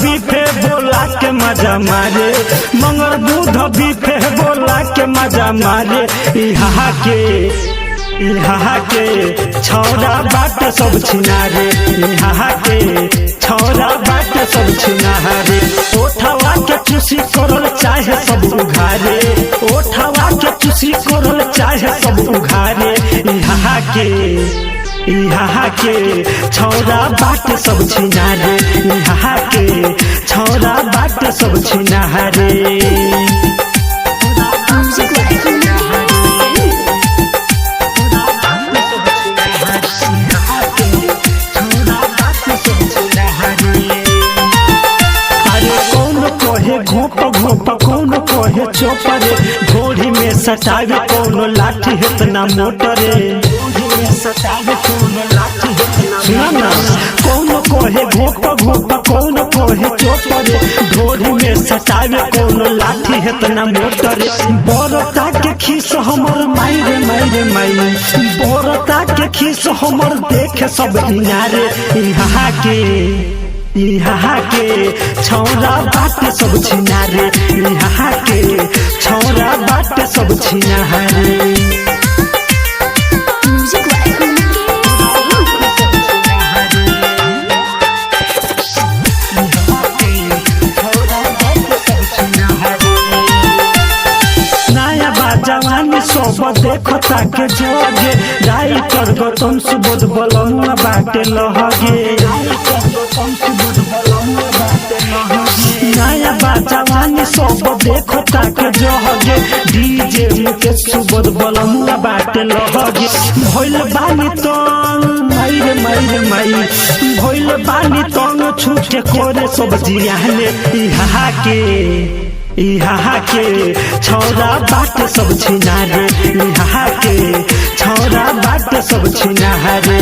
बीफे बोला के मजा मारे, मंगर दूध बीफे बोला के मजा मारे। यहाँ के छौरा बाट सब छिनारे, यहाँ के छौरा बाट सब छिनारे। ओठवा के चूसी करल चाहे सब उघारे, ओठवा के चूसी करल चाहे सब उघारे। यहाँ के छौरा बाट सब छिनारे, यहाँ के छौरा बाट सब छिनारे। घोप कौन कहे चोपरे, घोड़ी में सटावे कौन लाठी इतना मोटरे। सुना कौन कहे घोप कौन कहे चोपरे, घोड़ी में सटावे कौन लाठी इतना मोटरे। बरता के खीस हमर मायरे मायरे मायरे, बरता के खीस हमर देखे सब इनारे। यहाँ के छौरा बाट सब छिनारे, यहाँ के छौरा बाट सब छिनारे। नया जवानी सब देखता के जोगे, राइटर गौतम सुबोध बलमुआ बाटे लहगे। नया जवानी सब देखता के जोगे, डीजे मुकेश सुबोध बलमुआ बाटे लहगे। भइल बानी तंग मायरे मायरे मायरे, भइल बानी तंग छूटे करे सब जियाने। यहाँ के छौरा बाट सब छिनारे, यहाँ के छौरा बाट सब छिनारे।